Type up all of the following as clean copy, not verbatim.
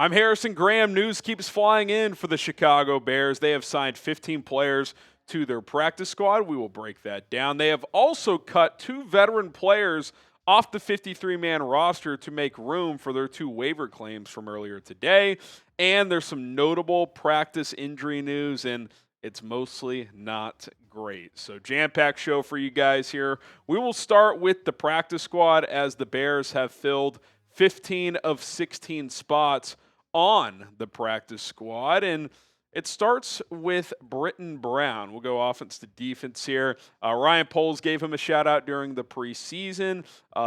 I'm Harrison Graham. News keeps flying in for the Chicago Bears. They have signed 15 players to their practice squad. We will break that down. They have also cut 2 veteran players off the 53-man roster to make room for their 2 waiver claims from earlier today. And there's some notable practice injury news, and it's mostly not great. So jam-packed show for you guys here. We will start with the practice squad as the Bears have filled 15 of 16 spots on the practice squad, and it starts with Brittain Brown. We'll go offense to defense here. Ryan Poles gave him a shout-out during the preseason.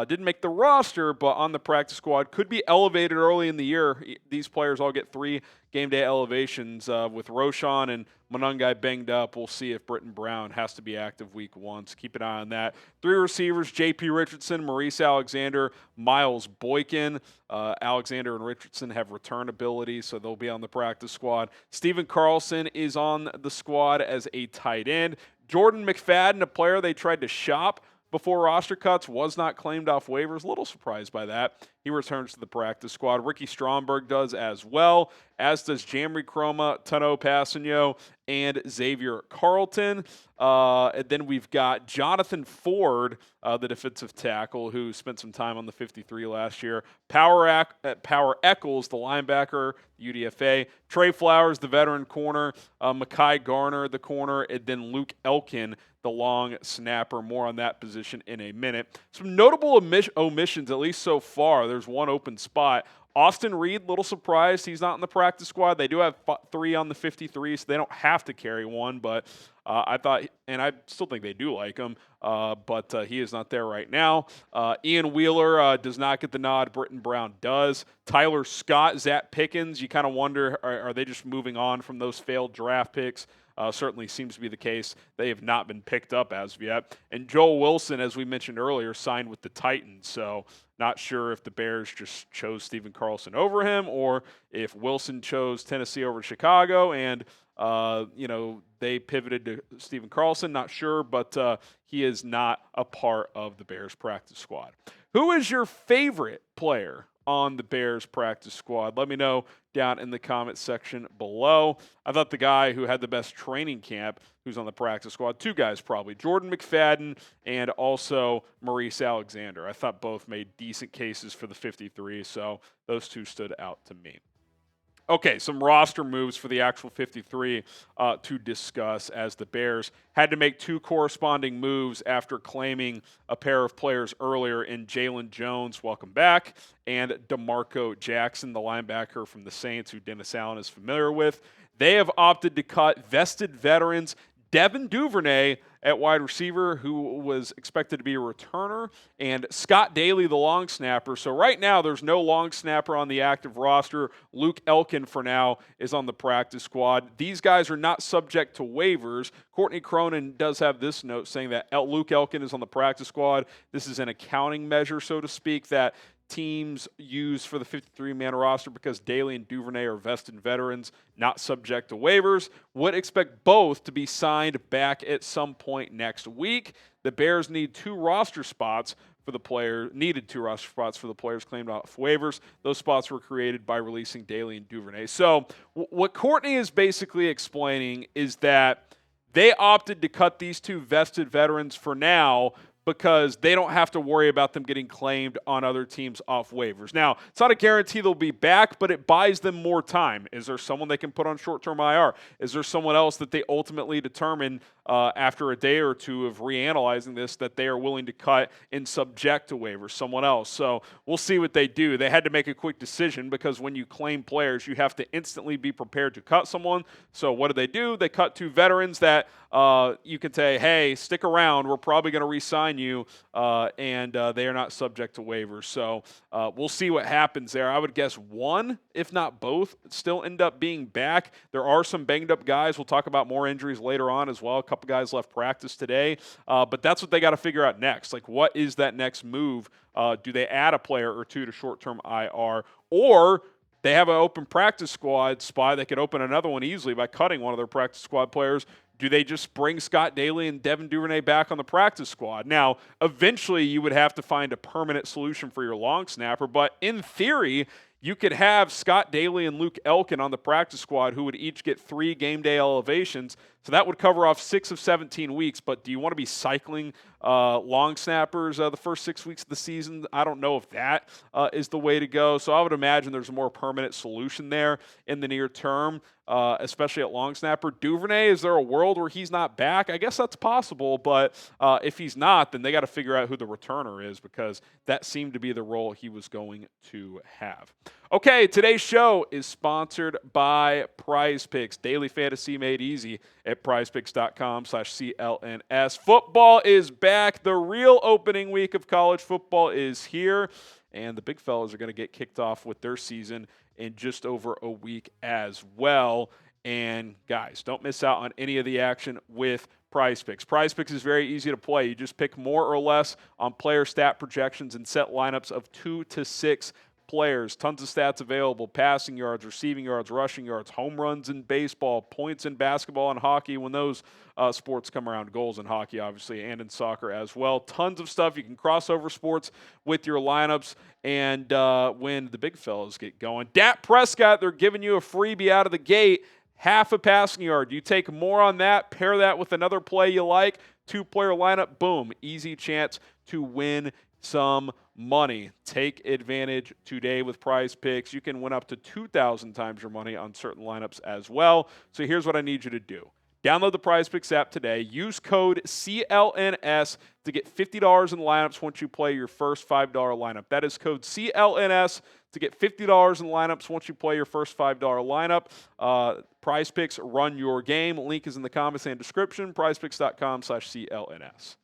Didn't make the roster, but on the practice squad. Could be elevated early in the year. These players all get 3 game day elevations with Roschon and Monangai banged up. We'll see if Brittain Brown has to be active week 1, so keep an eye on that. 3 receivers, J.P. Richardson, Maurice Alexander, Miles Boykin. Alexander and Richardson have return ability, so they'll be on the practice squad. Steven Carlson is on the squad as a tight end. Jordan McFadden, a player they tried to shop before roster cuts, was not claimed off waivers. A little surprised by that. He returns to the practice squad. Ricky Stromberg does as well, as does Jamree Kromah, Tanoh Kpassagnon, and Xavier Carlton. And then we've got Jonathan Ford, the defensive tackle, who spent some time on the 53 last year. Power Eccles, the linebacker, UDFA. Trey Flowers, the veteran corner. Mekhi Garner, the corner. And then Luke Elkin, the long snapper. More on that position in a minute. Some notable omissions, at least so far. There's 1 open spot. Austin Reed, little surprised he's not in the practice squad. They do have 3 on the 53, so they don't have to carry 1. But I thought, and I still think they do like him, but he is not there right now. Ian Wheeler does not get the nod. Brittain Brown does. Tyler Scott, Zach Pickens, you kind of wonder, are they just moving on from those failed draft picks? Certainly seems to be the case. They have not been picked up as of yet. And Joel Wilson, as we mentioned earlier, signed with the Titans. So not sure if the Bears just chose Steven Carlson over him or if Wilson chose Tennessee over Chicago and, they pivoted to Steven Carlson. Not sure, but he is not a part of the Bears practice squad. Who is your favorite player on the Bears practice squad? Let me know down in the comment section below. I thought the guy who had the best training camp, who's on the practice squad, 2 guys probably, Jordan McFadden and also Maurice Alexander. I thought both made decent cases for the 53, so those 2 stood out to me. Okay, some roster moves for the actual 53 to discuss, as the Bears had to make 2 corresponding moves after claiming a pair of players earlier in Jaylon Jones, welcome back, and DeMarco Jackson, the linebacker from the Saints, who Dennis Allen is familiar with. They have opted to cut vested veterans Devin Duvernay at wide receiver, who was expected to be a returner, and Scott Daly, the long snapper. So right now, there's no long snapper on the active roster. Luke Elkin, for now, is on the practice squad. These guys are not subject to waivers. Courtney Cronin does have this note saying that Luke Elkin is on the practice squad. This is an accounting measure, so to speak, that teams use for the 53-man roster because Daly and Duvernay are vested veterans, not subject to waivers. Would expect both to be signed back at some point next week. The Bears need 2 roster spots for the players claimed off waivers. Those spots were created by releasing Daly and Duvernay. So what Courtney is basically explaining is that they opted to cut these 2 vested veterans for now because they don't have to worry about them getting claimed on other teams off waivers. Now, it's not a guarantee they'll be back, but it buys them more time. Is there someone they can put on short-term IR? Is there someone else that they ultimately determine after a day or 2 of reanalyzing this that they are willing to cut and subject to waivers? Someone else. So we'll see what they do. They had to make a quick decision because when you claim players, you have to instantly be prepared to cut someone. So what do? They cut 2 veterans that you can say, hey, stick around. We're probably going to re-sign you, and they are not subject to waivers. So we'll see what happens there. I would guess 1, if not both, still end up being back. There are some banged up guys. We'll talk about more injuries later on as well. A couple guys left practice today, but that's what they got to figure out next. Like, what is that next move? Do they add a player or 2 to short-term IR, or they have an open practice squad spot? They could open another one easily by cutting one of their practice squad players. Do they just bring Scott Daly and Devin Duvernay back on the practice squad? Now, eventually you would have to find a permanent solution for your long snapper, but in theory, you could have Scott Daly and Luke Elkin on the practice squad who would each get 3 game day elevations. So that would cover off 6 of 17 weeks. But do you want to be cycling long snappers the first 6 weeks of the season? I don't know if that is the way to go. So I would imagine there's a more permanent solution there in the near term, especially at long snapper. Duvernay, is there a world where he's not back? I guess that's possible. But if he's not, then they got to figure out who the returner is, because that seemed to be the role he was going to have. Okay, today's show is sponsored by Prize Picks. Daily fantasy made easy at prizepicks.com/CLNS. Football is back. The real opening week of college football is here, and the big fellas are going to get kicked off with their season in just over a week as well. And guys, don't miss out on any of the action with Prize Picks. Prize Picks is very easy to play. You just pick more or less on player stat projections and set lineups of 2 to 6 players. Tons of stats available: passing yards, receiving yards, rushing yards, home runs in baseball, points in basketball and hockey when those sports come around, goals in hockey obviously, and in soccer as well. Tons of stuff. You can cross over sports with your lineups, and when the big fellas get going, Dak Prescott, they're giving you a freebie out of the gate. Half a passing yard. You take more on that, pair that with another play you like, 2-player lineup, boom, easy chance to win some money. Take advantage today with Prize Picks. You can win up to 2,000 times your money on certain lineups as well. So here's what I need you to do. Download the Prize Picks app today. Use code CLNS to get $50 in lineups once you play your first $5 lineup. That is code CLNS to get $50 in lineups once you play your first $5 lineup. Prize Picks, run your game. Link is in the comments and description. prizepicks.com/CLNS.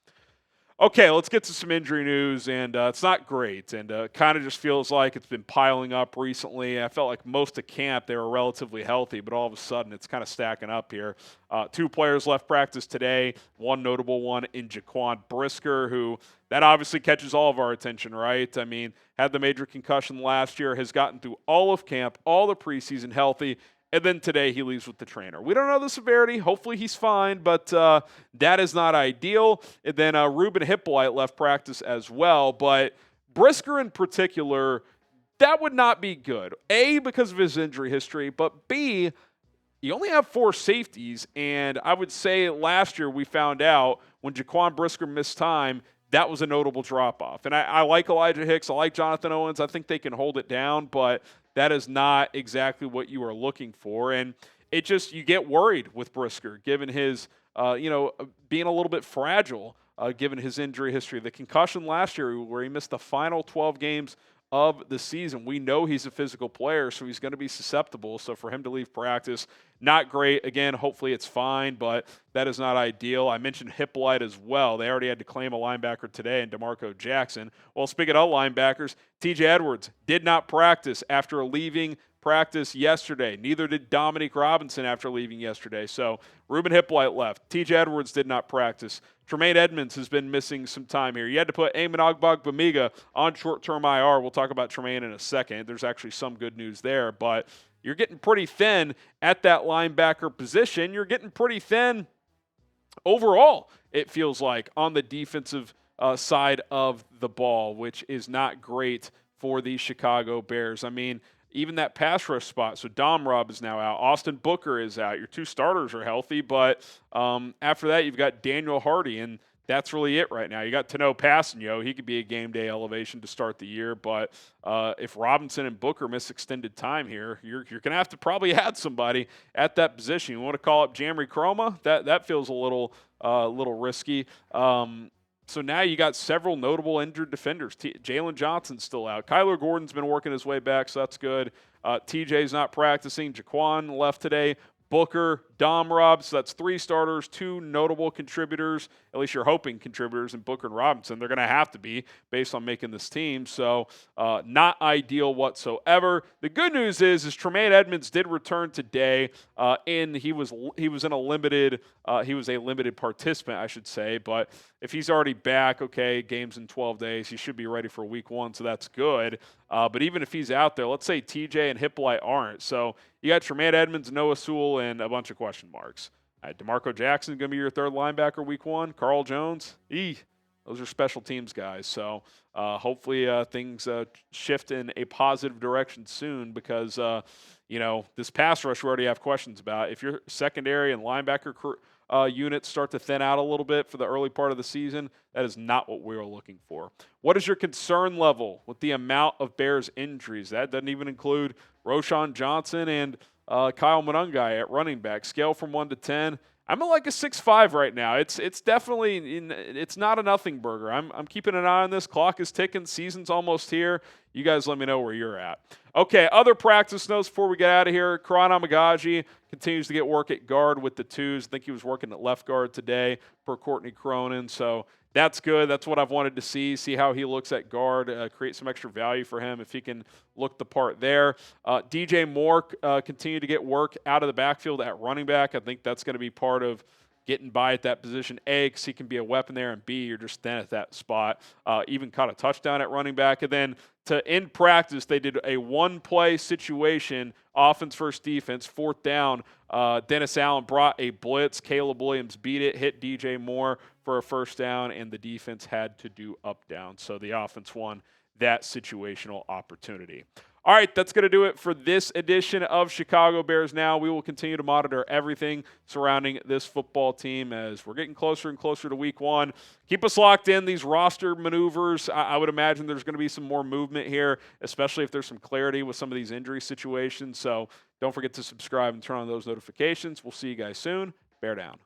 Okay, let's get to some injury news, and it's not great, and kind of just feels like it's been piling up recently. I felt like most of camp they were relatively healthy, but all of a sudden it's kind of stacking up here. 2 players left practice today, one notable one in Jaquan Brisker, who that obviously catches all of our attention, right? I mean, had the major concussion last year, has gotten through all of camp, all the preseason healthy, and then today he leaves with the trainer. We don't know the severity. Hopefully he's fine, but that is not ideal. And then Ruben Hippolyte left practice as well. But Brisker in particular, that would not be good. A, because of his injury history, but B, you only have 4 safeties. And I would say last year we found out when Jaquan Brisker missed time, that was a notable drop-off. And I like Elijah Hicks. I like Jonathan Owens. I think they can hold it down, but that is not exactly what you are looking for. And it just, you get worried with Brisker, given his, being a little bit fragile, given his injury history. The concussion last year where he missed the final 12 games of the season. We know he's a physical player, so he's going to be susceptible. So for him to leave practice, not great. Again, hopefully it's fine, but that is not ideal. I mentioned Hippolyte as well. They already had to claim a linebacker today in DeMarco Jackson. Well, speaking of linebackers, TJ Edwards did not practice after leaving practice yesterday. Neither did Dominique Robinson after leaving yesterday. So Ruben Hippolyte left. TJ Edwards did not practice. Tremaine Edmonds has been missing some time here. You had to put Eamon Ogbongbemiga on short-term IR. We'll talk about Tremaine in a second. There's actually some good news there, but you're getting pretty thin at that linebacker position. You're getting pretty thin overall, it feels like, on the defensive side of the ball, which is not great for the Chicago Bears. I mean, even that pass rush spot. So Dom Robb is now out. Austin Booker is out. Your 2 starters are healthy, but after that, you've got Daniel Hardy, and that's really it right now. You got Tanoh Kpassagnon. He could be a game day elevation to start the year, but if Robinson and Booker miss extended time here, you're going to have to probably add somebody at that position. You want to call up Jamree Kromah? That feels a little risky. So now you got several notable injured defenders. Jaylon Johnson's still out. Kyler Gordon's been working his way back, so that's good. TJ's not practicing. Jaquan left today. Booker, Dom Robb, so that's 3 starters, 2 notable contributors, at least you're hoping contributors, in Booker and Robinson. They're going to have to be based on making this team, so not ideal whatsoever. The good news is Tremaine Edmonds did return today, and he was a limited participant, I should say, but if he's already back, okay, games in 12 days, he should be ready for week 1, so that's good. But even if he's out there, let's say TJ and Hippolyte aren't, so you got Tremaine Edmonds, Noah Sewell, and a bunch of question marks. DeMarco Jackson going to be your 3rd linebacker week 1. Carl Jones, Those are special teams guys. So hopefully things shift in a positive direction soon because, this pass rush we already have questions about. If your secondary and linebacker units start to thin out a little bit for the early part of the season, that is not what we are looking for. What is your concern level with the amount of Bears injuries? That doesn't even include Roschon Johnson and Kyle Monangai at running back. Scale from 1 to 10. I'm at like a 6.5 right now. It's definitely it's not a nothing burger. I'm keeping an eye on this. Clock is ticking. Season's almost here. You guys let me know where you're at. Okay, other practice notes before we get out of here. Karan Amagaji continues to get work at guard with the twos. I think he was working at left guard today for Courtney Cronin. So that's good. That's what I've wanted to see how he looks at guard, create some extra value for him if he can look the part there. DJ Moore continued to get work out of the backfield at running back. I think that's going to be part of getting by at that position, A, because he can be a weapon there, and B, you're just thin at that spot. Even caught a touchdown at running back. And then to end practice, they did a one-play situation, offense versus defense, 4th down. Dennis Allen brought a blitz. Caleb Williams beat it, hit DJ Moore for a 1st down, and the defense had to do up down. So the offense won that situational opportunity. All right, that's going to do it for this edition of Chicago Bears Now. We will continue to monitor everything surrounding this football team as we're getting closer and closer to week 1. Keep us locked in. These roster maneuvers, I would imagine there's going to be some more movement here, especially if there's some clarity with some of these injury situations. So don't forget to subscribe and turn on those notifications. We'll see you guys soon. Bear down.